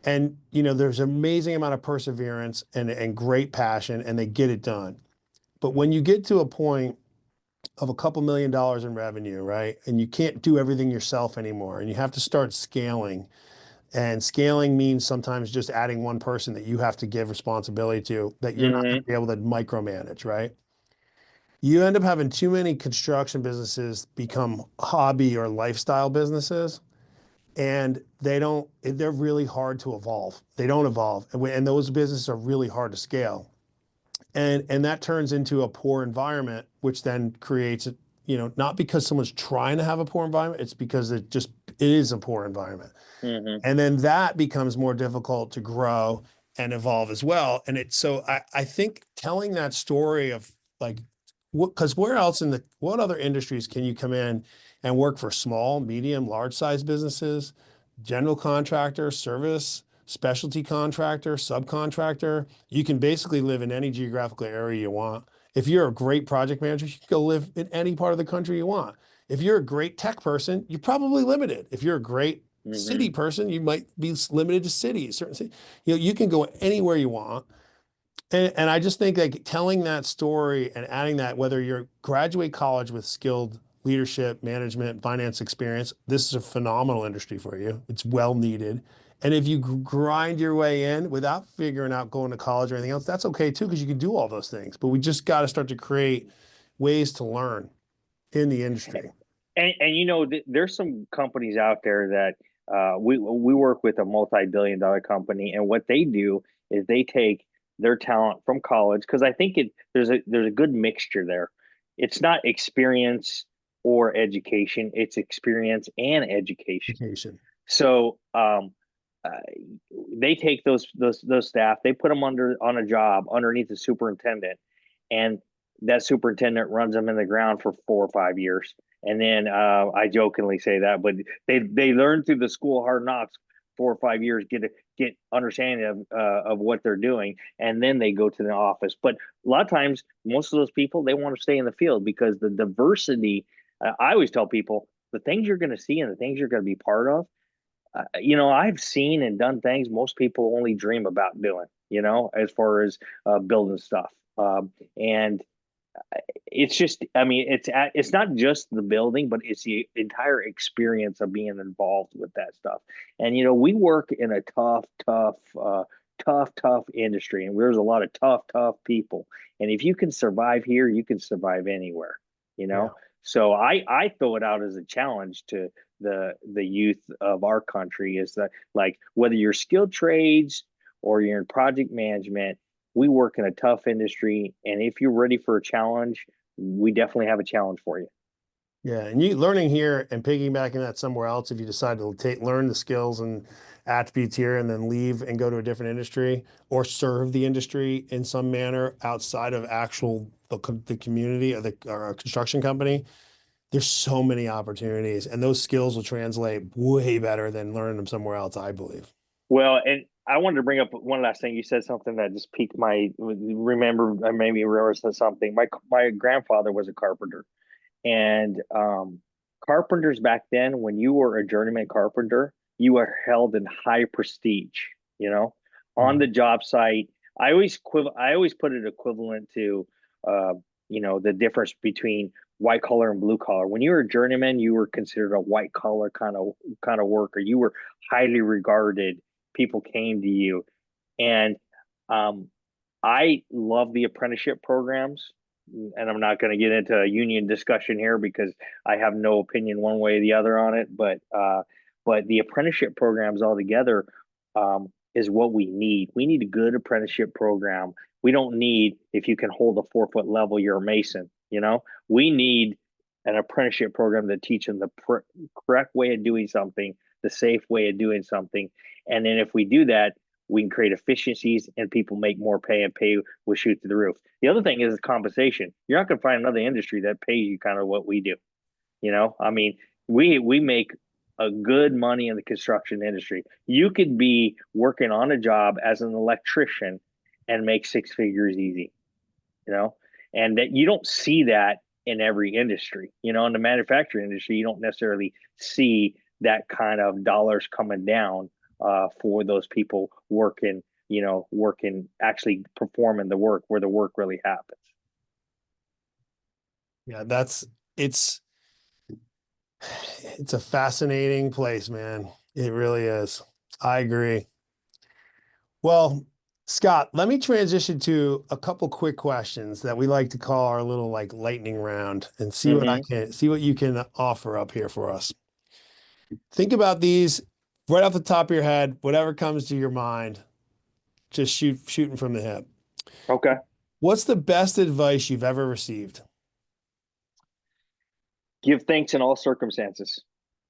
And there's an amazing amount of perseverance and great passion, and they get it done. But when you get to a point of a couple $1 million in revenue, right, and you can't do everything yourself anymore, and you have to start scaling. And scaling means sometimes just adding one person that you have to give responsibility to that you're not going to Mm-hmm. be able to micromanage, right? You end up having too many construction businesses become hobby or lifestyle businesses, and they're really hard to evolve. They don't evolve. And those businesses are really hard to scale. And that turns into a poor environment, which then creates, not because someone's trying to have a poor environment, it's because it is a poor environment. Mm-hmm. And then that becomes more difficult to grow and evolve as well. And so I think telling that story of like, because what other industries can you come in and work for small, medium, large size businesses, general contractor, service, specialty contractor, subcontractor? You can basically live in any geographical area you want. If you're a great project manager, you can go live in any part of the country you want. If you're a great tech person, you're probably limited. If you're a great Mm-hmm. city person, you might be limited to cities, certain cities. You can go anywhere you want. And I just think like telling that story and adding that, whether you're graduate college with skilled leadership, management, finance experience, this is a phenomenal industry for you. It's well needed. And if you grind your way in without figuring out going to college or anything else, that's okay too, because you can do all those things. But we just got to start to create ways to learn in the industry. And there's some companies out there that we work with, a multi-billion-dollar company, and what they do is they take their talent from college, because I think there's a good mixture there. It's not experience or education; it's experience and education. Education. So uh, they take those staff, they put them on a job underneath the superintendent, and that superintendent runs them in the ground for 4 or 5 years. And then I jokingly say that, but they learn through the school hard knocks 4 or 5 years, get understanding of what they're doing, and then they go to the office. But a lot of times, most of those people, they want to stay in the field because the diversity. I always tell people the things you're going to see and the things you're going to be part of. I've seen and done things most people only dream about doing. As far as building stuff, and it's just, I mean, it's not just the building, but it's the entire experience of being involved with that stuff. And we work in a tough industry, and there's a lot of tough people. And if you can survive here, you can survive anywhere. You Yeah. know, so I throw it out as a challenge to the youth of our country, is that, like, whether you're skilled trades or you're in project management, we work in a tough industry, and if you're ready for a challenge, we definitely have a challenge for you. Yeah, and you learning here and piggybacking that somewhere else, if you decide to learn the skills and attributes here and then leave and go to a different industry or serve the industry in some manner outside of the community or a construction company, there's so many opportunities, and those skills will translate way better than learning them somewhere else, I believe. Well, and I wanted to bring up one last thing. You said something that just piqued my remember. I made me remember something. My grandfather was a carpenter, and carpenters back then, when you were a journeyman carpenter, you were held in high prestige. You know, on the job site. I always put it equivalent to, uh, the difference between white collar and blue collar. When you were a journeyman, you were considered a white collar kind of worker. You were highly regarded. People came to you, and um, I love the apprenticeship programs. And I'm not going to get into a union discussion here because I have no opinion one way or the other on it. But the apprenticeship programs altogether, is what we need. We need a good apprenticeship program. We don't need, if you can hold a 4 foot level, you're a mason. We need an apprenticeship program that teaches them the correct way of doing something, the safe way of doing something. And then if we do that, we can create efficiencies and people make more pay, and pay will shoot through the roof. The other thing is compensation. You're not going to find another industry that pays you kind of what we do. I mean, we make a good money in the construction industry. You could be working on a job as an electrician and make six figures easy, and that you don't see that in every industry. In the manufacturing industry, you don't necessarily see that kind of dollars coming down for those people working, actually performing the work where the work really happens. Yeah, it's a fascinating place, man. It really is. I agree. Well, Scott, let me transition to a couple quick questions that we like to call our little like lightning round and see what you can offer up here for us. Think about these right off the top of your head, whatever comes to your mind, just shooting from the hip. Okay. What's the best advice you've ever received? Give thanks in all circumstances.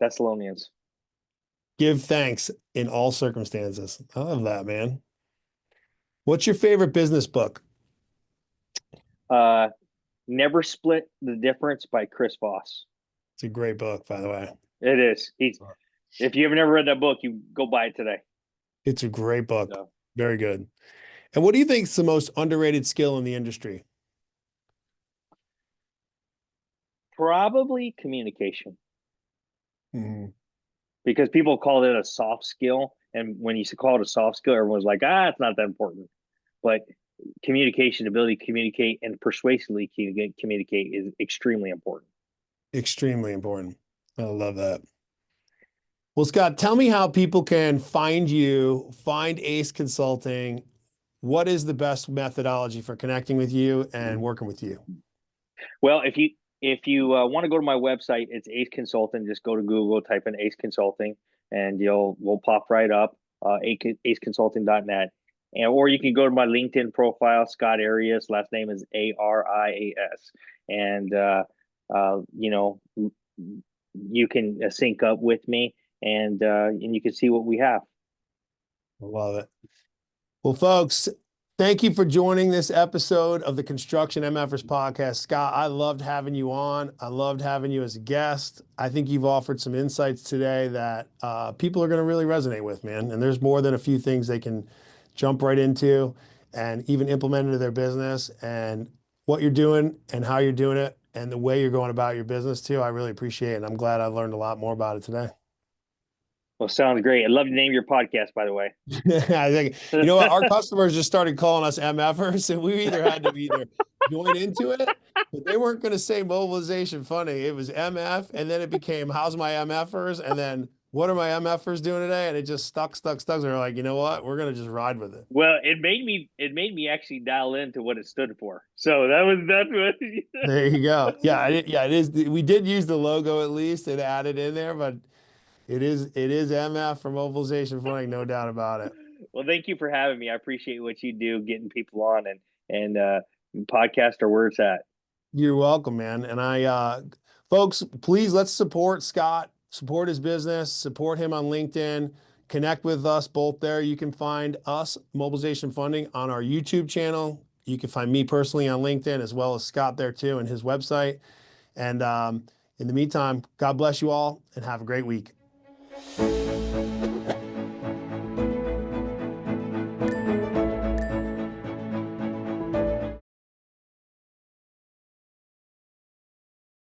Thessalonians. Give thanks in all circumstances. I love that, man. What's your favorite business book? Never Split the Difference by Chris Voss. It's a great book, by the way. It is. If you have never read that book, you go buy it today. It's a great book. So. Very good. And what do you think is the most underrated skill in the industry? Probably communication. Mm-hmm. Because people call it a soft skill. And when you call it a soft skill, everyone's like, it's not that important. But communication, ability to communicate and persuasively communicate is extremely important. Extremely important. I love that. Well, Scott, tell me how people can find you, find Ace Consulting. What is the best methodology for connecting with you and working with you? Well, if you want to go to my website, it's Ace Consulting. Just go to Google, type in Ace Consulting, and we'll pop right up, aceconsulting.net. Or you can go to my LinkedIn profile, Scott Arias. Last name is Arias, and you can sync up with me, and you can see what we have. I love it. Well, folks, thank you for joining this episode of the Construction MF'ers podcast. Scott, I loved having you on. I loved having you as a guest. I think you've offered some insights today that people are going to really resonate with, man. And there's more than a few things they can jump right into and even implement into their business. And what you're doing and how you're doing it and the way you're going about your business too, I really appreciate it. And I'm glad I learned a lot more about it today. Well, sounds great. I'd love to name your podcast, by the way. I think, what, our customers just started calling us MF'ers, and we had to join into it, but they weren't going to say mobilization funding. It was MF, and then it became, how's my MF'ers? And then, what are my MF'ers doing today? And it just stuck. And they're like, you know what? We're going to just ride with it. Well, it made me actually dial into what it stood for. So that's what. There you go. Yeah, it is. We did use the logo at least and add it in there, but it is MF for mobilization funding, no doubt about it. Well, thank you for having me. I appreciate what you do, getting people on and podcast are where it's at. You're welcome, man. And folks, please let's support Scott, support his business, support him on LinkedIn, connect with us both there. You can find us, Mobilization Funding, on our YouTube channel. You can find me personally on LinkedIn as well as Scott there too and his website. And in the meantime, God bless you all and have a great week.